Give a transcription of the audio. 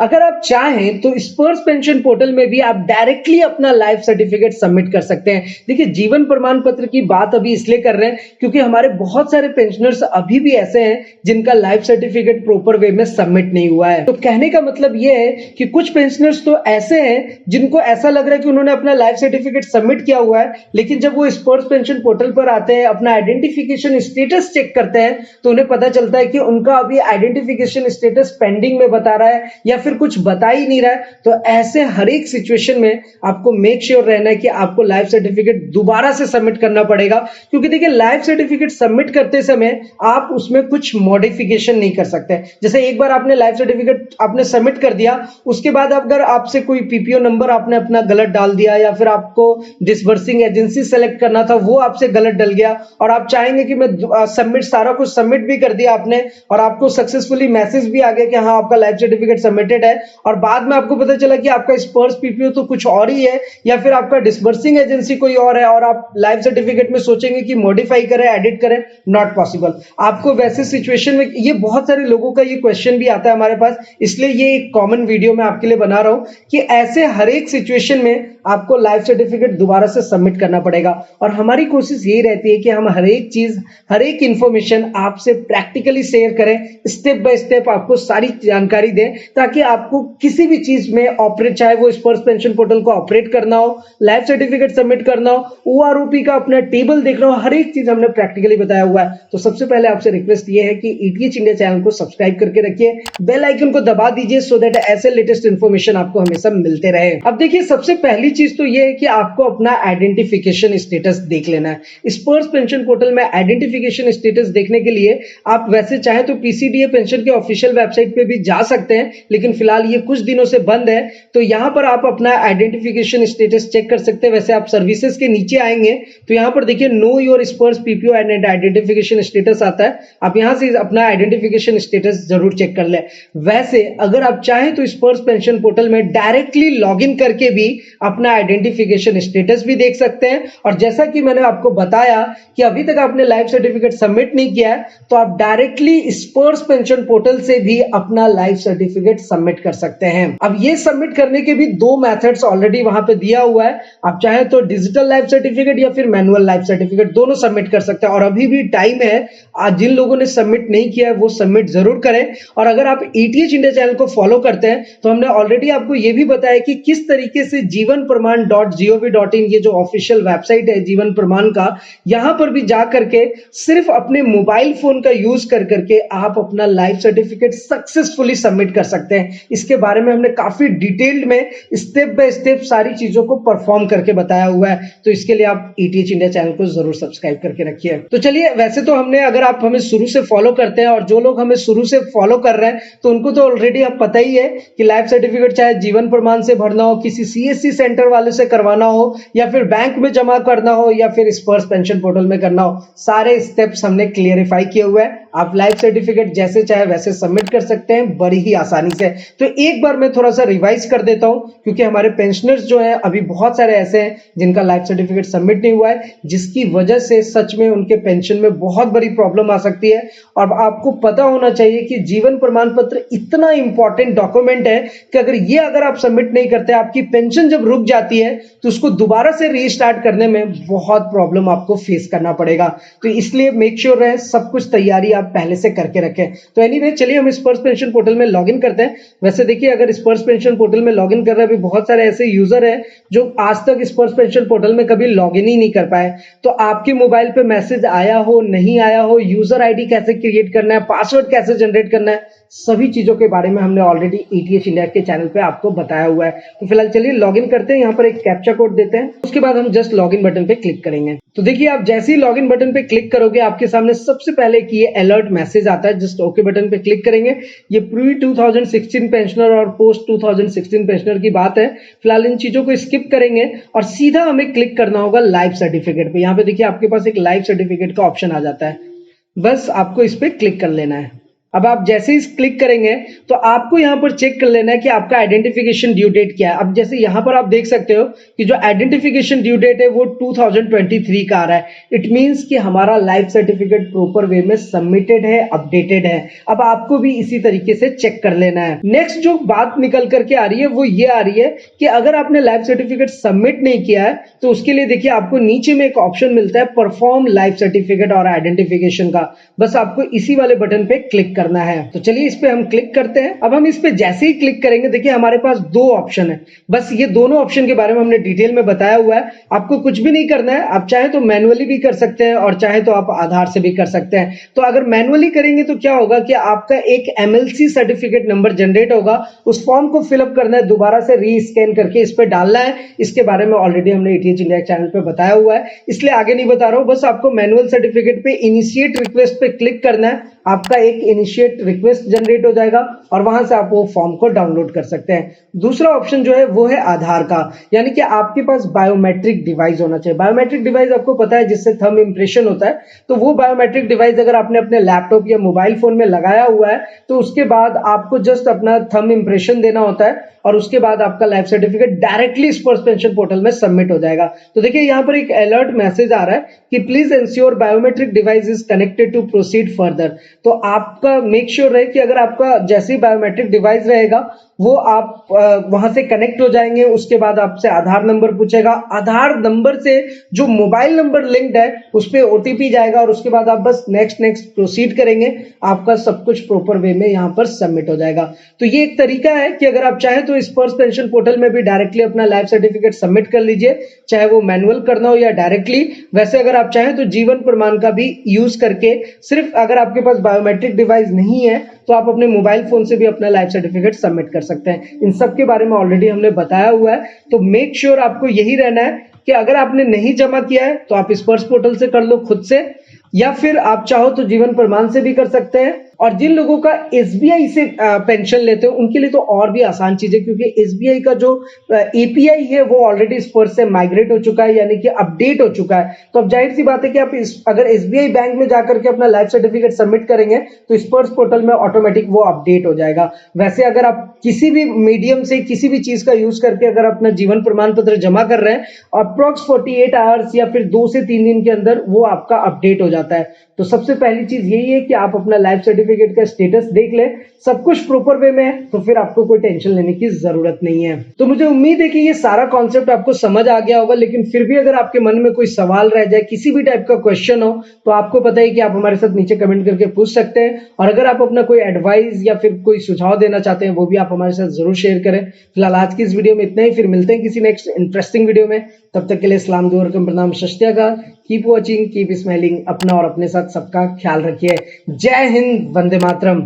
अगर आप चाहें तो स्पर्श पेंशन पोर्टल में भी आप डायरेक्टली अपना लाइफ सर्टिफिकेट सबमिट कर सकते हैं। देखिए, जीवन प्रमाण पत्र की बात अभी इसलिए कर रहे हैं क्योंकि हमारे बहुत सारे पेंशनर्स अभी भी ऐसे हैं जिनका लाइफ सर्टिफिकेट प्रॉपर वे में सबमिट नहीं हुआ है। तो कहने का मतलब ये है कि कुछ पेंशनर्स तो ऐसे हैं जिनको ऐसा लग रहा है कि उन्होंने अपना लाइफ सर्टिफिकेट सबमिट किया हुआ है, लेकिन जब वो स्पर्श पेंशन पोर्टल पर आते हैं, अपना आइडेंटिफिकेशन स्टेटस चेक करते हैं, तो उन्हें पता चलता है कि उनका अभी आइडेंटिफिकेशन स्टेटस पेंडिंग में बता रहा है या फिर कुछ बता ही नहीं रहा है। तो ऐसे हर एक सिचुएशन में आपको मेक श्योर रहना है कि आपको लाइफ सर्टिफिकेट दोबारा से सबमिट करना पड़ेगा, क्योंकि देखिए लाइफ सर्टिफिकेट सबमिट करते समय आप उसमें कुछ मॉडिफिकेशन नहीं कर सकते। जैसे एक बार आपने लाइफ सर्टिफिकेट आपने सबमिट कर दिया, उसके बाद अगर आपसे कोई पीपीओ नंबर आपने अपना गलत डाल दिया या फिर आपको डिसबर्सिंग एजेंसी सेलेक्ट करना था वो आपसे गलत डल गया और आप चाहेंगे कि मैं सबमिट सारा कुछ सबमिट भी कर दिया आपने और आपको सक्सेसफुली मैसेज भी आ गया कि हाँ आपका लाइफ सर्टिफिकेट सबमिटेड है, और बाद में आपको पता चला कि आपका स्पर्श पीपीओ तो कुछ और ही है या फिर आपका डिसबर्सिंग एजेंसी कोई और है और आप लाइफ सर्टिफिकेट में सोचेंगे कि मॉडिफाई करें, एडिट करें, नॉट पॉसिबल। आपको वैसे सिचुएशन में ये बहुत सारे लोगों का ये क्वेश्चन भी आता है हमारे पास, इसलिए ये एक कॉमन वीडियो मैं आपके लिए बना रहा हूं कि ऐसे हर एक सिचुएशन में आपको लाइफ सर्टिफिकेट दोबारा से सबमिट करना पड़ेगा। और हमारी कोशिश यही रहती है कि हम हर एक चीज, हर एक इंफॉर्मेशन आपसे प्रैक्टिकली शेयर करें, स्टेप बाय स्टेप आपको सारी जानकारी दें, ताकि आपको किसी भी चीज में ऑपरेट, चाहे वो स्पर्श पेंशन पोर्टल को ऑपरेट करना हो, लाइफ सर्टिफिकेट सबमिट करना हो, ओआरओपी का अपना टेबल देखना हो, हर एक चीज हमने प्रैक्टिकली बताया हुआ है। तो सबसे पहले आपसे रिक्वेस्ट ये है कि ईटीएच इंडिया चैनल को सब्सक्राइब करके रखिए, बेल आइकन को दबा दीजिए सो दैट ऐसे लेटेस्ट इंफॉर्मेशन आपको हमेशा मिलते रहे। अब देखिए, सबसे पहली चीज तो ये है कि आपको अपना आइडेंटिफिकेशन स्टेटस देख लेना है। स्पर्श पेंशन पोर्टल में आइडेंटिफिकेशन स्टेटस देखने के लिए आप वैसे चाहे तो पीसीडीए पेंशन के ऑफिशियल वेबसाइट पे भी जा सकते हैं, लेकिन फिलहाल ये कुछ दिनों से बंद है, तो यहां पर आप अपना आइडेंटिफिकेशन स्टेटस चेक कर सकते हैं। वैसे आप सर्विसेज के नीचे आएंगे तो यहां पर देखिए नो योर स्पर्श पीपीओ एंड आइडेंटिफिकेशन स्टेटस आता है, आप यहां से अपना आइडेंटिफिकेशन स्टेटस जरूर चेक कर ले। वैसे अगर आप चाहें तो स्पर्श पेंशन पोर्टल में डायरेक्टली लॉगिन करके भी अपना आइडेंटिफिकेशन स्टेटस भी देख सकते हैं। और जैसा कि मैंने आपको बताया कि अभी तक आपने लाइफ सर्टिफिकेट सबमिट नहीं किया है, तो आप डायरेक्टली स्पर्श पेंशन पोर्टल से भी अपना लाइफ सर्टिफिकेट सबमिट कर सकते हैं। अब ये सबमिट करने के भी दो मेथड्स ऑलरेडी वहां पे दिया हुआ है, आप चाहें तो डिजिटल लाइफ सर्टिफिकेट या फिर मैनुअल लाइफ सर्टिफिकेट दोनों सबमिट कर सकते हैं। और अभी भी टाइम है, आज जिन लोगों ने सबमिट नहीं किया है वो सबमिट जरूर करें। और अगर आप ईटीएच इंडिया चैनल को फॉलो करते हैं तो हमने ऑलरेडी आपको ये भी बताया कि किस तरीके से जीवन प्रमाण .gov.in ये जो ऑफिशियल वेबसाइट है जीवन प्रमाण का, यहां पर भी जा करके सिर्फ अपने मोबाइल फोन का यूज कर करके आप अपना लाइफ सर्टिफिकेट सक्सेसफुली सबमिट कर सकते हैं। इसके बारे में हमने काफी डिटेल्ड में स्टेप बाय स्टेप सारी चीजों को परफॉर्म करके बताया हुआ है, तो इसके लिए आप ईटीएच इंडिया चैनल को जरूर सब्सक्राइब करके रखिए। तो चलिए, वैसे तो हमने, अगर आप हमें शुरू से फॉलो करते हैं और जो लोग हमें शुरू से फॉलो कर रहे हैं तो उनको तो ऑलरेडी आप पता ही है कि लाइफ सर्टिफिकेट चाहे जीवन प्रमाण से भरना हो, किसी सीएससी सेंटर वाले से करवाना हो या फिर बैंक में जमा करना हो या फिर स्पर्श पेंशन पोर्टल में करना हो, सारे स्टेप्स हमने क्लियरिफाई किए हुए हैं। आप लाइफ सर्टिफिकेट जैसे चाहे वैसे सबमिट कर सकते हैं बड़ी ही आसानी से। तो एक बार मैं थोड़ा सा रिवाइज कर देता हूं, क्योंकि हमारे पेंशनर्स जो हैं अभी बहुत सारे ऐसे हैं जिनका लाइफ सर्टिफिकेट सबमिट नहीं हुआ है, जिसकी वजह से सच में उनके पेंशन में बहुत बड़ी प्रॉब्लम आ सकती है। और आपको पता होना चाहिए कि जीवन प्रमाण पत्र इतना इंपॉर्टेंट डॉक्यूमेंट है कि अगर आप सबमिट नहीं करते, आपकी पेंशन जब रुक जाती है तो उसको दोबारा से रीस्टार्ट करने में बहुत प्रॉब्लम आपको फेस करना पड़ेगा। तो इसलिए मेक श्योर रहे सब कुछ तैयारी आप पहले से करके रखें। तो एनीवे, चलिए हम स्पर्श पेंशन पोर्टल में लॉगिन करते हैं। वैसे देखिए, अगर स्पर्श पेंशन पोर्टल में लॉगिन कर रहे हैं, अभी बहुत सारे ऐसे यूजर हैं जो आज तक स्पर्श पेंशन पोर्टल में कभी लॉगिन ही नहीं कर पाए। तो आपके मोबाइल पे मैसेज आया हो, नहीं आया हो, यूजर आईडी कैसे क्रिएट करना है, पासवर्ड कैसे जनरेट करना है, सभी चीजों के बारे में हमने ऑलरेडी ईटीएच इंडिया के चैनल पे आपको बताया हुआ है। तो फिलहाल चलिए लॉगिन करते हैं। यहाँ पर एक कैप्चा कोड देते हैं, उसके बाद हम जस्ट लॉगिन बटन पे क्लिक करेंगे। तो देखिए, आप जैसे ही लॉगिन बटन पे क्लिक करोगे आपके सामने सबसे पहले कि ये अलर्ट मैसेज आता है, जस्ट ओके बटन पे क्लिक करेंगे। ये प्री 2016 पेंशनर और पोस्ट 2016 पेंशनर की बात है। फिलहाल इन चीजों को स्किप करेंगे और सीधा हमें क्लिक करना होगा लाइफ सर्टिफिकेट पे। यहाँ पे देखिए आपके पास एक लाइफ सर्टिफिकेट का ऑप्शन आ जाता है, बस आपको इस पे क्लिक कर लेना है। अब आप जैसे ही क्लिक करेंगे तो आपको यहाँ पर चेक कर लेना है कि आपका आइडेंटिफिकेशन ड्यू डेट क्या है। अब जैसे यहाँ पर आप देख सकते हो कि जो आइडेंटिफिकेशन ड्यू डेट है वो 2023 का आ रहा है। इट मींस कि हमारा लाइफ सर्टिफिकेट प्रॉपर वे में सबमिटेड है, अपडेटेड है। अब आपको भी इसी तरीके से चेक कर लेना है। नेक्स्ट जो बात निकल करके आ रही है वो ये आ रही है कि अगर आपने लाइफ सर्टिफिकेट सबमिट नहीं किया है तो उसके लिए देखिए आपको नीचे में एक ऑप्शन मिलता है परफॉर्म लाइफ सर्टिफिकेट और आइडेंटिफिकेशन का। बस आपको इसी वाले बटन पे क्लिक करना है। तो चलिए इस पे हम क्लिक करते हैं। अब हम इस पे जैसे ही क्लिक करेंगे देखिए हमारे पास दो ऑप्शन है। बस ये दोनों ऑप्शन के बारे में हमने डिटेल में बताया हुआ है। आपको कुछ भी नहीं करना है। आप चाहे तो मैनुअली भी कर सकते हैं और चाहे तो आप आधार से भी कर सकते हैं। तो अगर मैनुअली करेंगे तो क्या होगा कि आपका एक MLC सर्टिफिकेट नंबर जनरेट होगा। उस फॉर्म को फिलअप करना है, दोबारा से रीस्कैन करके इस पे डालना है। इसके बारे में ऑलरेडी हमने ATH इंडिया चैनल पे बताया हुआ है, इसलिए आगे नहीं बता रहा हूं। बस आपको मैनुअल सर्टिफिकेट पे इनिशिएट रिक्वेस्ट पे क्लिक करना है। आपका एक इनिशिएट रिक्वेस्ट जनरेट हो जाएगा और वहां से आप वो फॉर्म को डाउनलोड कर सकते हैं। दूसरा ऑप्शन जो है वो है आधार का, यानी कि आपके पास बायोमेट्रिक डिवाइस होना चाहिए। बायोमेट्रिक डिवाइस आपको पता है जिससे थंब इंप्रेशन होता है। तो वो बायोमेट्रिक डिवाइस अगर आपने अपने लैपटॉप या मोबाइल फोन में लगाया हुआ है तो उसके बाद आपको जस्ट अपना थंब इंप्रेशन देना होता है और उसके बाद आपका लाइफ सर्टिफिकेट डायरेक्टली स्पर्श पेंशन पोर्टल में सबमिट हो जाएगा। तो देखिए यहाँ पर एक अलर्ट मैसेज आ रहा है कि please ensure biometric device is connected to proceed further. तो आपका मेक श्योर रहे कि अगर आपका जैसे ही बायोमेट्रिक डिवाइस रहेगा वो आप वहां से कनेक्ट हो जाएंगे। उसके बाद आपसे आधार नंबर पूछेगा, आधार नंबर से जो मोबाइल नंबर लिंक्ड है उस पर OTP जाएगा और उसके बाद आप बस नेक्स्ट प्रोसीड करेंगे। आपका सब कुछ प्रॉपर वे में यहाँ पर सबमिट हो जाएगा। तो ये एक तरीका है कि अगर आप चाहें तो स्पर्श पेंशन पोर्टल में भी डायरेक्टली अपना लाइफ सर्टिफिकेट सबमिट कर लीजिए, चाहे वो मैनुअल करना हो या डायरेक्टली। वैसे अगर आप चाहें तो जीवन प्रमाण का भी यूज करके, सिर्फ अगर आपके पास बायोमेट्रिक डिवाइस नहीं है तो आप अपने मोबाइल फोन से भी अपना लाइफ सर्टिफिकेट सबमिट कर सकते हैं। इन सब के बारे में ऑलरेडी हमने बताया हुआ है। तो मेक श्योर आपको यही रहना है कि अगर आपने नहीं जमा किया है तो आप स्पर्श पोर्टल से कर लो खुद से, या फिर आप चाहो तो जीवन प्रमाण से भी कर सकते हैं। और जिन लोगों का SBI से पेंशन लेते हो उनके लिए तो और भी आसान चीज है, क्योंकि SBI का जो API है वो ऑलरेडी स्पर्श से माइग्रेट हो चुका है, यानी कि अपडेट हो चुका है। तो अब जाहिर सी बात है कि आप अगर SBI बैंक में जाकर के अपना लाइफ सर्टिफिकेट सबमिट करेंगे तो स्पर्श पोर्टल में ऑटोमेटिक वो अपडेट हो जाएगा। वैसे अगर आप किसी भी मीडियम से किसी भी चीज का यूज करके अगर अपना जीवन प्रमाण पत्र जमा कर रहे हैं, अप्रोक्स 48 आवर्स या फिर 2 से 3 दिन के अंदर वो आपका अपडेट हो जाता है। तो सबसे पहली चीज यही है कि आप अपना लाइफ सर्टिफिकेट का स्टेटस देख लें, सब कुछ प्रॉपर वे में है तो फिर आपको कोई टेंशन लेने की जरूरत नहीं है। तो मुझे उम्मीद है कि ये सारा कॉन्सेप्ट आपको समझ आ गया होगा, लेकिन फिर भी अगर आपके मन में कोई सवाल रह जाए, किसी भी टाइप का क्वेश्चन हो, तो आपको पता है कि आप हमारे साथ नीचे कमेंट करके पूछ सकते हैं। और अगर आप अपना कोई एडवाइस या फिर कोई सुझाव देना चाहते हैं वो भी आप हमारे साथ जरूर शेयर करें। फिलहाल आज की इस वीडियो में इतना ही, फिर मिलते हैं किसी नेक्स्ट इंटरेस्टिंग वीडियो में। तब तक के लिए सलाम, दुआ, प्रणाम, सत श्री अकाल। Keep watching, keep smiling. अपना और अपने साथ सबका ख्याल रखिए। जय हिंद, वंदे मातरम।